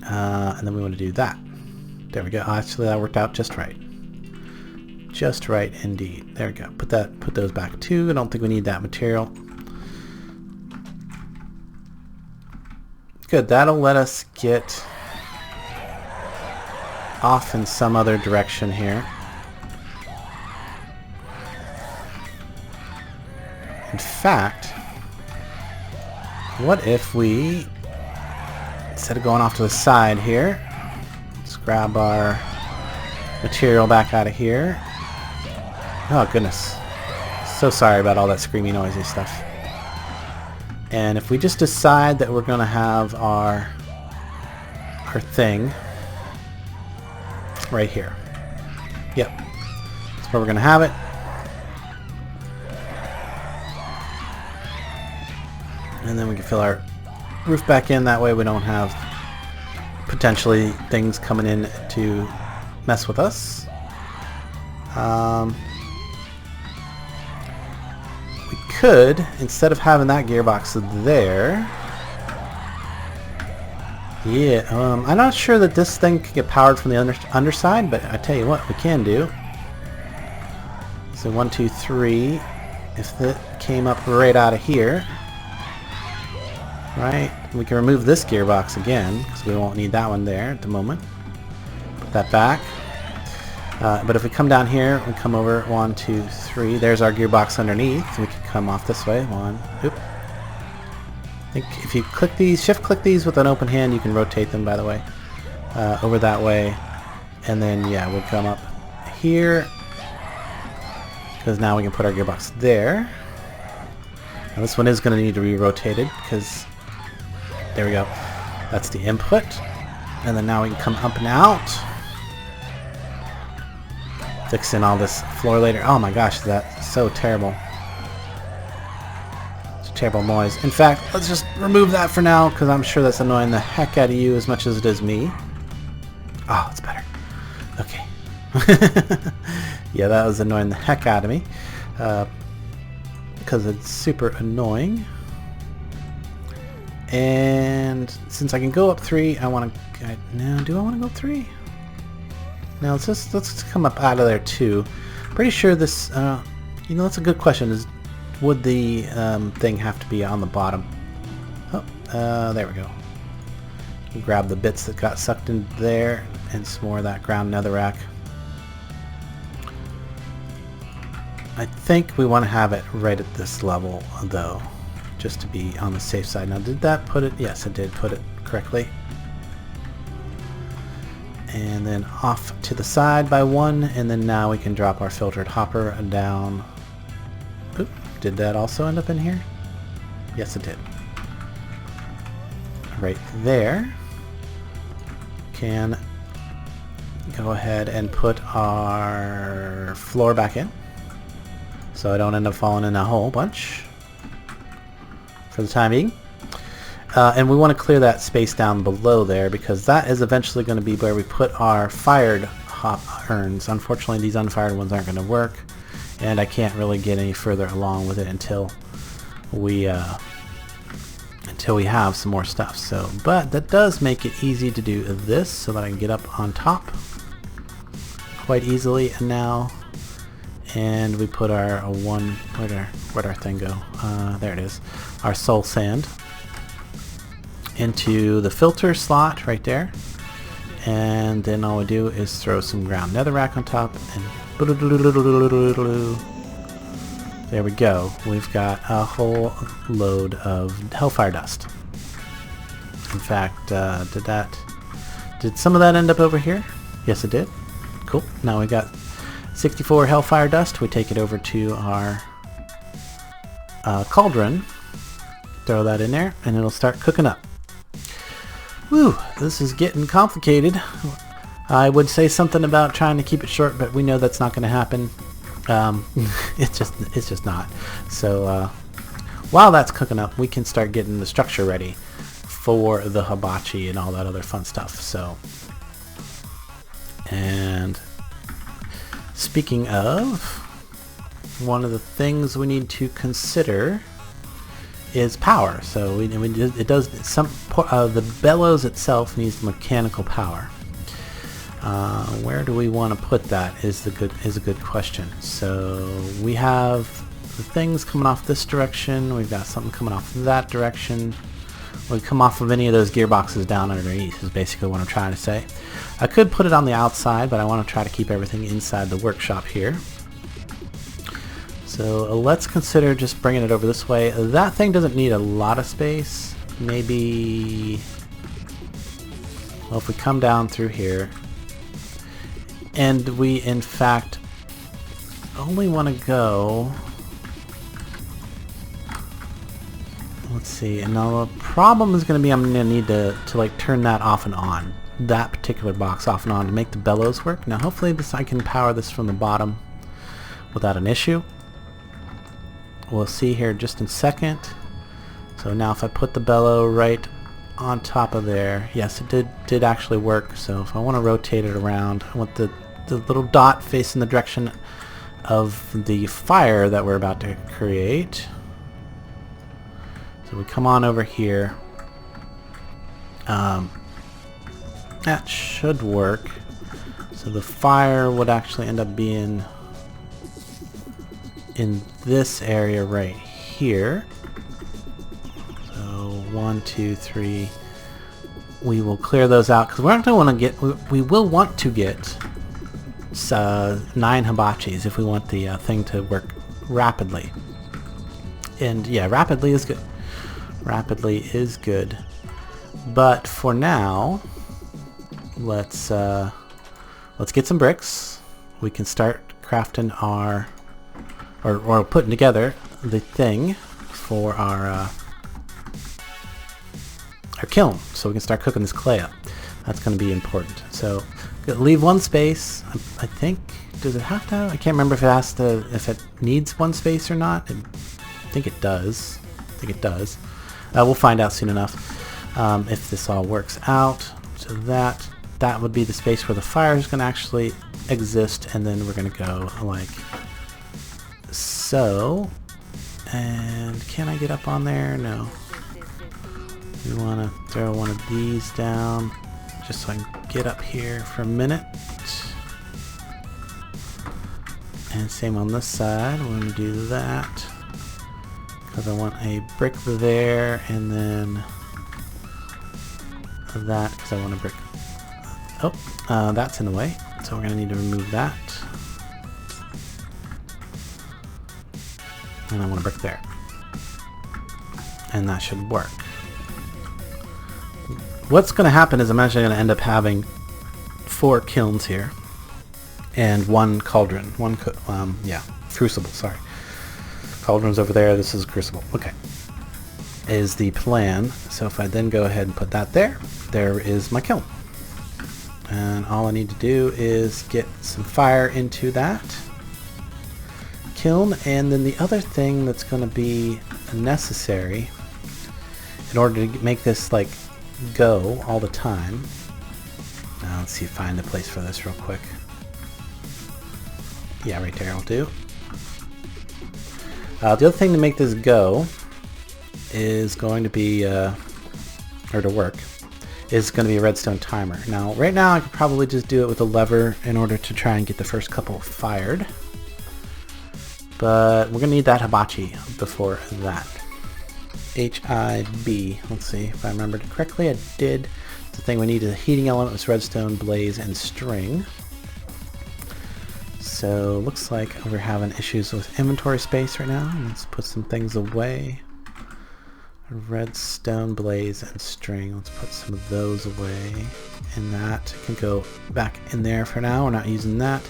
And then we want to do that. There we go. Actually, that worked out just right. Just right indeed. There we go. Put those back too. I don't think we need that material. Good, that'll let us get off in some other direction here. In fact, what if we, instead of going off to the side here, let's grab our material back out of here. Oh goodness. So sorry about all that screamy noisy stuff. And if we just decide that we're going to have our thing right here. Yep. That's where we're going to have it. And then we can fill our roof back in. That way we don't have potentially things coming in to mess with us. We could, instead of having that gearbox there, I'm not sure that this thing can get powered from the underside, but I tell you what we can do. So 1, 2, 3, if it came up right out of here, right, we can remove this gearbox again, because we won't need that one there at the moment. Put that back. But if we come down here, we come over 1, 2, 3. There's our gearbox underneath. We can come off this way. 1, oop. I think if you click these, shift click these with an open hand, you can rotate them, by the way, over that way. And then, yeah, we'll come up here, because now we can put our gearbox there. Now this one is going to need to be rotated, because there we go. That's the input. And then now we can come up and out. Fix in all this floor later. Oh my gosh, that's so terrible. It's a terrible noise. In fact, let's just remove that for now, because I'm sure that's annoying the heck out of you as much as it is me. Oh, it's better. Okay. Yeah, that was annoying the heck out of me. Because it's super annoying. And since I can go up 3, I want to... Now, do I want to go up 3? Now let's just come up out of there too. Pretty sure this, you know, that's a good question. Would the thing have to be on the bottom? Oh, there we go. Grab the bits that got sucked in there and some more of that ground netherrack. I think we want to have it right at this level though, just to be on the safe side. Now, did that put it? Yes, it did put it correctly. And then off to the side by 1, and then now we can drop our filtered hopper down. Oop, did that also end up in here? Yes, it did. Right there. Can go ahead and put our floor back in, so I don't end up falling in a whole bunch for the time being. And we want to clear that space down below there, because that is eventually going to be where we put our fired hop urns. Unfortunately, these unfired ones aren't going to work, and I can't really get any further along with it until we have some more stuff. So, but that does make it easy to do this, so that I can get up on top quite easily now. And we put our where'd our thing go? There it is. Our soul sand into the filter slot right there, and then all we do is throw some ground netherrack on top, and there we go. We've got a whole load of hellfire dust. In fact, did some of that end up over here? Yes, it did. Cool. Now we got 64 hellfire dust. We take it over to our cauldron, throw that in there, and it'll start cooking up. Whew, this is getting complicated. I would say something about trying to keep it short, but we know that's not going to happen. It's just not. So while that's cooking up, we can start getting the structure ready for the hibachi and all that other fun stuff. So, and speaking of, one of the things we need to consider is power. So it does some the bellows itself needs mechanical power. Where do we want to put that is a good question. So we have the things coming off this direction. We've got something coming off that direction. We come off of any of those gearboxes down underneath is basically what I'm trying to say. I could put it on the outside, but I want to try to keep everything inside the workshop here. So let's consider just bringing it over this way. That thing doesn't need a lot of space. Maybe, well, if we come down through here, and we in fact only want to go, let's see, and now the problem is going to be I'm going to need to like turn that off and on, that particular box off and on, to make the bellows work. Now hopefully I can power this from the bottom without an issue. We'll see here just in a second. So now if I put the bellow right on top of there, yes, it did actually work. So if I want to rotate it around, I want the little dot facing the direction of the fire that we're about to create. So we come on over here. That should work. So the fire would actually end up being in this area right here. So 1, 2, 3. we will clear those out because we're not going to want to get. We will want to get 9 hibachis if we want the thing to work rapidly. And yeah, rapidly is good. Rapidly is good. But for now, let's get some bricks. We can start crafting our or putting together the thing for our kiln, so we can start cooking this clay up. That's going to be important. So leave 1 space. I think, does it have to? I can't remember if it has to, if it needs 1 space or not. I think it does. We'll find out soon enough if this all works out. So that would be the space where the fire is going to actually exist, and then we're going to go like so. And can I get up on there? No. We want to throw one of these down just so I can get up here for a minute. And same on this side. We're going to do that because I want a brick there, and then that because I want a brick. Oh, that's in the way, so we're going to need to remove that. And I want a brick there. And that should work. What's going to happen is I'm actually going to end up having 4 kilns here and 1 cauldron. Crucible, sorry. Cauldron's over there, this is crucible. Okay. Is the plan. So if I then go ahead and put that there, there is my kiln. And all I need to do is get some fire into that kiln, and then the other thing that's going to be necessary in order to make this like go all the time. Now let's see, find a place for this real quick. Yeah, right there will do. The other thing to make this go is going to be, or to work, is going to be a redstone timer. Now, right now I could probably just do it with a lever in order to try and get the first couple fired. But we're going to need that hibachi before that. HIB. Let's see if I remembered correctly. I did. The thing we need is a heating element with redstone, blaze, and string. So looks like we're having issues with inventory space right now. Let's put some things away. Redstone, blaze, and string. Let's put some of those away. And that can go back in there for now. We're not using that.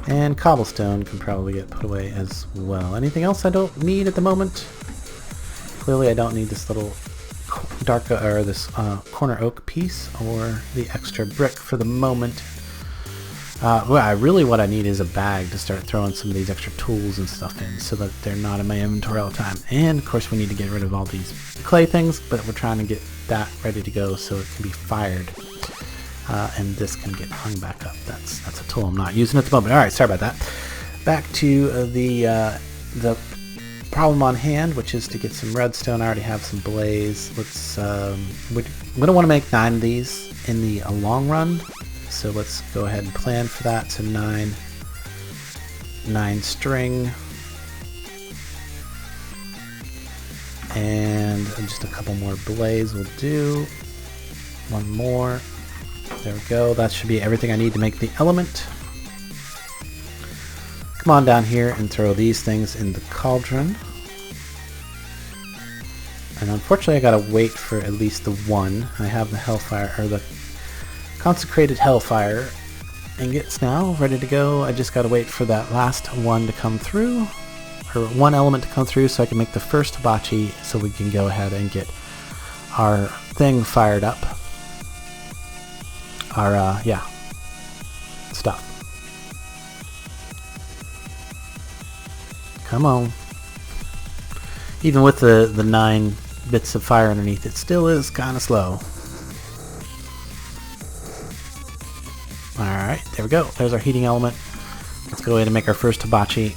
And cobblestone can probably get put away as well. Anything else I don't need at the moment? Clearly I don't need this little this corner oak piece or the extra brick for the moment. What I need is a bag to start throwing some of these extra tools and stuff in so that they're not in my inventory all the time. And of course we need to get rid of all these clay things, but we're trying to get that ready to go so it can be fired. And this can get hung back up. That's a tool I'm not using at the moment. Alright, sorry about that. Back to the problem on hand, which is to get some redstone. I already have some blaze. Let's we're going to want to make 9 of these in the long run. So let's go ahead and plan for that. So 9 string, and just a couple more blaze will do. 1 more. There we go. That should be everything I need to make the element. Come on down here and throw these things in the cauldron. And unfortunately I gotta wait for at least the 1. I have the hellfire, or the consecrated hellfire ingots now ready to go. I just gotta wait for that last one to come through, or 1 element to come through, so I can make the first hibachi, so we can go ahead and get our thing fired up. Our stuff. Come on. Even with the 9 bits of fire underneath, it still is kind of slow. Alright, there we go. There's our heating element. Let's go ahead and make our first hibachi.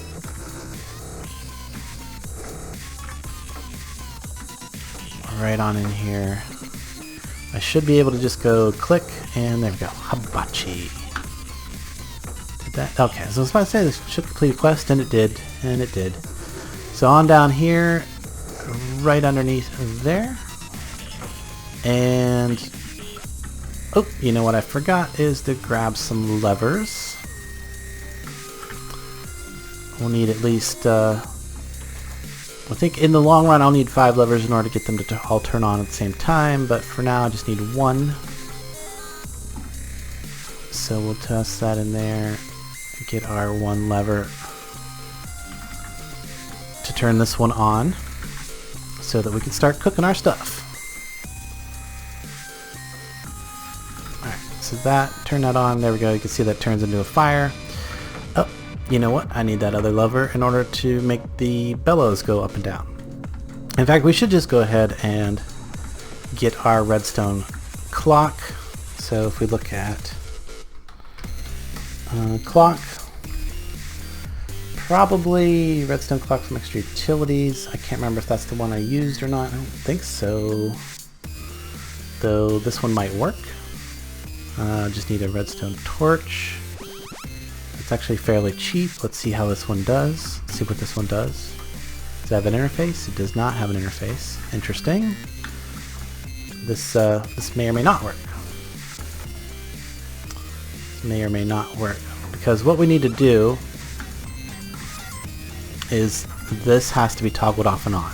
Right on in here. I should be able to just go click, and there we go. Hibachi. Did that? Okay, so I was about to say this should complete a quest, and it did. And it did. So on down here, right underneath there. And Oh, you know what I forgot is to grab some levers. We'll need at least, I think in the long run I'll need 5 levers in order to get them to all turn on at the same time, but for now I just need 1. So we'll toss that in there, get our 1 lever to turn this one on so that we can start cooking our stuff. Alright, so that, turn that on, there we go, you can see that turns into a fire. Oh, you know what, I need that other lever in order to make the bellows go up and down. In fact, we should just go ahead and get our redstone clock. So if we look at clock, probably redstone clock from extra utilities. I can't remember if that's the one I used or not. I don't think so, though this one might work. Just need a redstone torch. It's actually fairly cheap. Let's see how this one does. Let's see what this one does. Does it have an interface? It does not have an interface. Interesting. This may or may not work. This may or may not work, because what we need to do is this has to be toggled off and on.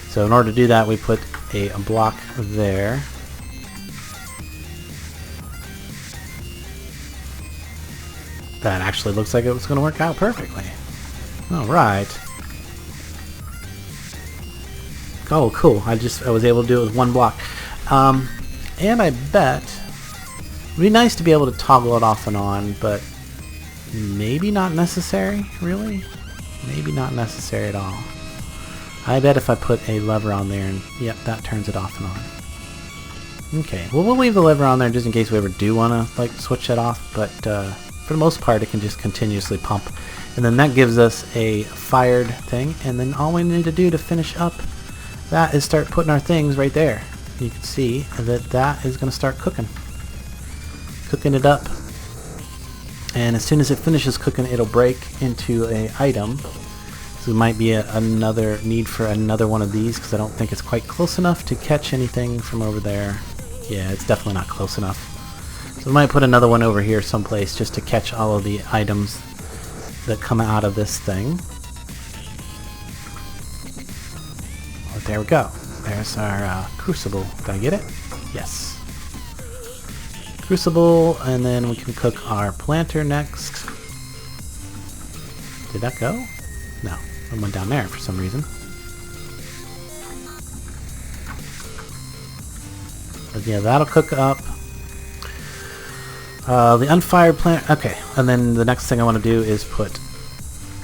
So in order to do that, we put a block there. That actually looks like it was going to work out perfectly. Alright. Oh, cool. I was able to do it with 1 block. And I bet it would be nice to be able to toggle it off and on, but maybe not necessary, really? Maybe not necessary at all. I bet if I put a lever on there, and yep, that turns it off and on. Okay, well, we'll leave the lever on there just in case we ever do want to like switch that off, but for the most part it can just continuously pump. And then that gives us a fired thing, and then all we need to do to finish up that is start putting our things right there. You can see that that is going to start cooking. Cooking it up. And as soon as it finishes cooking, it'll break into a item. So there might be another need for another one of these, because I don't think it's quite close enough to catch anything from over there. Yeah, it's definitely not close enough. So we might put another one over here someplace just to catch all of the items that come out of this thing. Oh, there we go. There's our crucible. Did I get it? Yes. Crucible, and then we can cook our planter next. Did that go? No, it went down there for some reason. But yeah, that'll cook up. The unfired plant. Okay, and then the next thing I want to do is put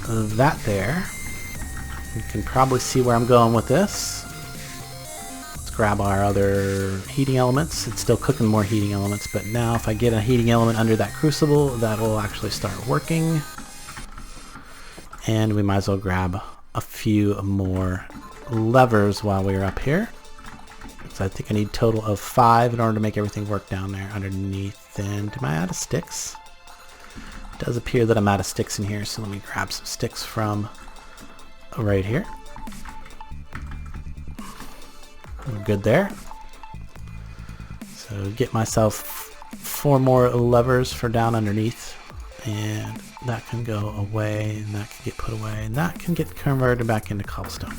that there. You can probably see where I'm going with this. Grab our other heating elements. It's still cooking more heating elements, but now if I get a heating element under that crucible, that will actually start working. And we might as well grab a few more levers while we're up here. So I think I need a total of 5 in order to make everything work down there underneath. And am I out of sticks? It does appear that I'm out of sticks in here, so let me grab some sticks from right here. We're good there. So get myself 4 more levers for down underneath, and that can go away, and that can get put away, and that can get converted back into cobblestone.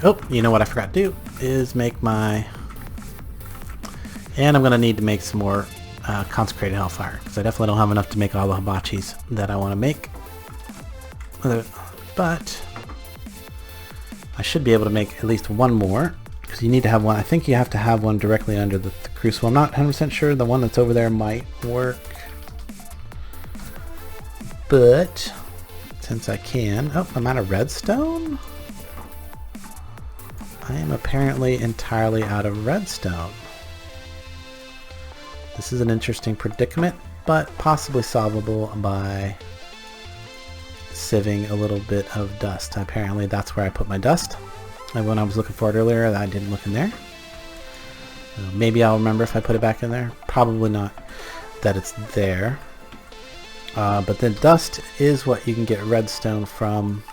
Oh, you know what I forgot to do is make my, and I'm going to need to make some more consecrated hellfire, because I definitely don't have enough to make all the hibachis that I want to make. But I should be able to make at least 1 more, because you need to have one. I think you have to have one directly under the crucible. I'm not 100% sure. The one that's over there might work, but since I can, oh, I'm out of redstone. I am apparently entirely out of redstone. This is an interesting predicament, but possibly solvable by sieving a little bit of dust. Apparently that's where I put my dust. And when I was looking for it earlier, I didn't look in there. Maybe I'll remember if I put it back in there. Probably not that it's there. But then dust is what you can get redstone from.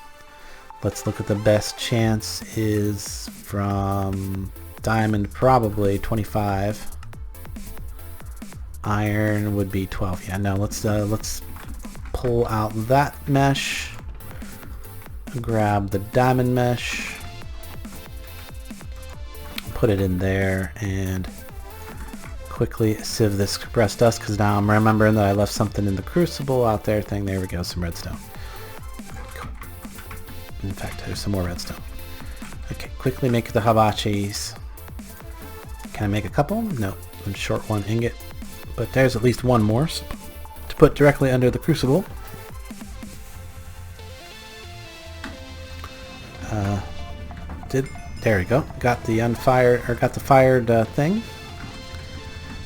Let's look at the best chance is from diamond, probably 25. Iron would be 12. Yeah, no, let's pull out that mesh. Grab the diamond mesh. Put it in there and quickly sieve this compressed dust, because now I'm remembering that I left something in the crucible out there thing. There we go, some redstone. Cool. In fact, there's some more redstone. Okay, quickly make the hibachis. Can I make a couple? No, I'm short one ingot. But there's at least one more to put directly under the crucible. There we go. Got the fired thing.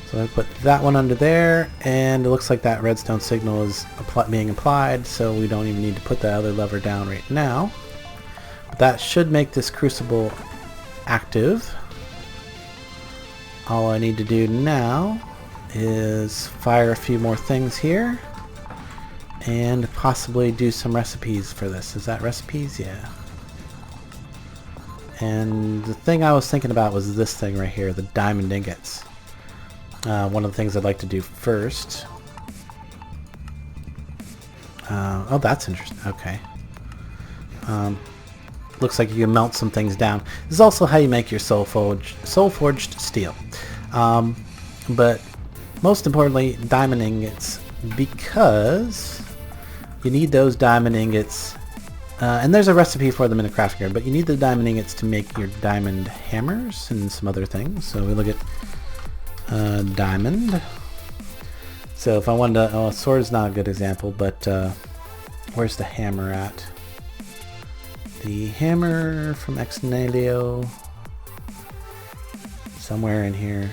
So I put that one under there, and it looks like that redstone signal is being applied, so we don't even need to put the other lever down right now. But that should make this crucible active. All I need to do now is fire a few more things here and possibly do some recipes for this. Is that recipes? Yeah. And the thing I was thinking about was this thing right here, the diamond ingots. One of the things I'd like to do first. Oh, that's interesting. Okay. Looks like you can melt some things down. This is also how you make your soul forged steel. But most importantly, diamond ingots, because you need those diamond ingots. And there's a recipe for them in the crafting guide, but you need the diamond ingots to make your diamond hammers and some other things. So we look at diamond. So if I wanted to, sword is not a good example, but where's the hammer at? The hammer from Ex Nihilo, somewhere in here.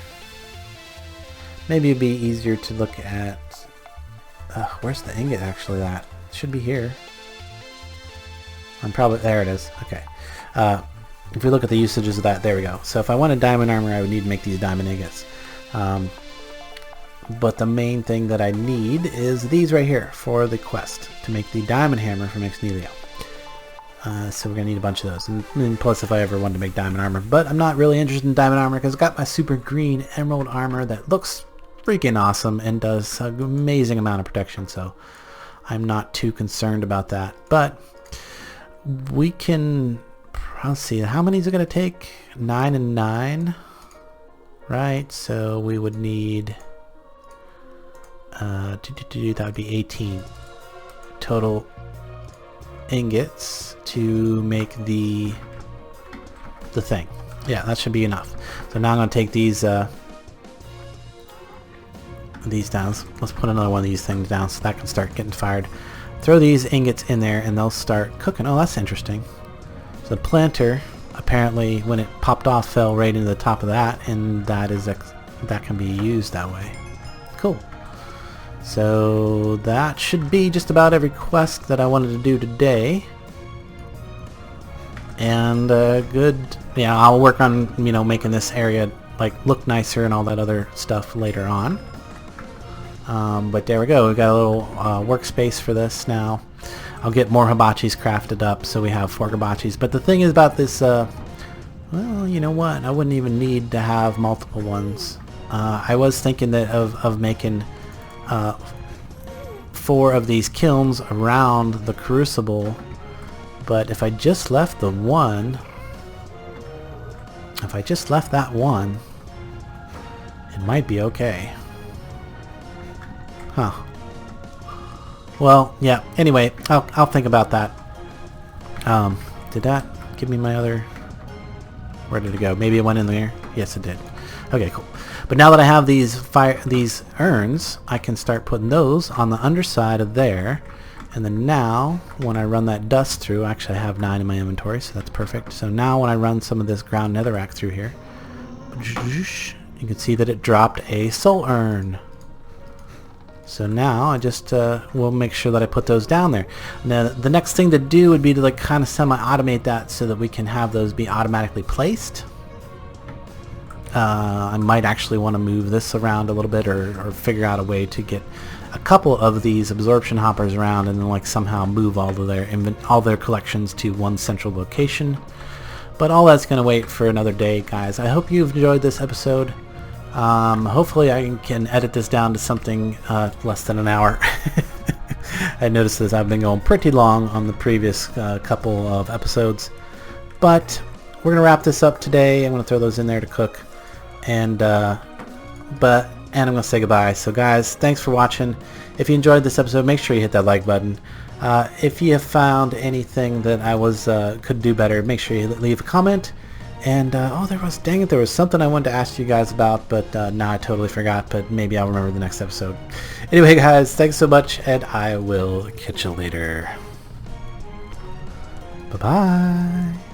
Maybe it'd be easier to look at, where's the ingot actually at? It should be here. I'm probably, there it is. Okay. If we look at the usages of that, there we go. So if I wanted diamond armor, I would need to make these diamond ingots. But the main thing that I need is these right here for the quest to make the diamond hammer from Ex Nihilo. So we're gonna need a bunch of those, and plus if I ever wanted to make diamond armor. But I'm not really interested in diamond armor because I've got my super green emerald armor that looks freaking awesome and does an amazing amount of protection. So I'm not too concerned about that. But we can, let's see, how many is it gonna take? 9 and 9, right? So we would need that would be 18 total ingots to make the thing. Yeah, that should be enough. So now I'm going to take these down. Let's put another one of these things down so that can start getting fired. Throw these ingots in there and they'll start cooking. Oh, that's interesting. So the planter, apparently when it popped off, fell right into the top of that, and that can be used that way. Cool. So that should be just about every quest that I wanted to do today. And good, yeah, I'll work on, you know, making this area like look nicer and all that other stuff later on. But there we go, we've got a little workspace for this now. I'll get more hibachis crafted up, so we have 4 hibachis. But the thing is about this, well, you know what, I wouldn't even need to have multiple ones. I was thinking that of making 4 of these kilns around the crucible, but if I just left the one, that one, it might be okay. Huh. Well, yeah, anyway, I'll think about that. Did that give me my other, where did it go? Maybe it went in there? Yes, it did. Okay, cool. But now that I have these urns, I can start putting those on the underside of there. And then now, when I run that dust through, actually I have 9 in my inventory, so that's perfect. So now when I run some of this ground netherrack through here, you can see that it dropped a soul urn. So now I just will make sure that I put those down there. Now the next thing to do would be to like kind of semi-automate that so that we can have those be automatically placed. I might actually want to move this around a little bit, or figure out a way to get a couple of these absorption hoppers around and then like somehow move all their collections to one central location. But all that's going to wait for another day, guys. I hope you've enjoyed this episode. Hopefully I can edit this down to something less than an hour. I noticed that I've been going pretty long on the previous couple of episodes. But we're going to wrap this up today. I'm going to throw those in there to cook. And I'm going to say goodbye. So guys, thanks for watching. If you enjoyed this episode, make sure you hit that like button. If you have found anything that I could do better, make sure you leave a comment. And dang it, there was something I wanted to ask you guys about, but now I totally forgot, but maybe I'll remember the next episode. Anyway guys, thanks so much, and I will catch you later. Bye-bye.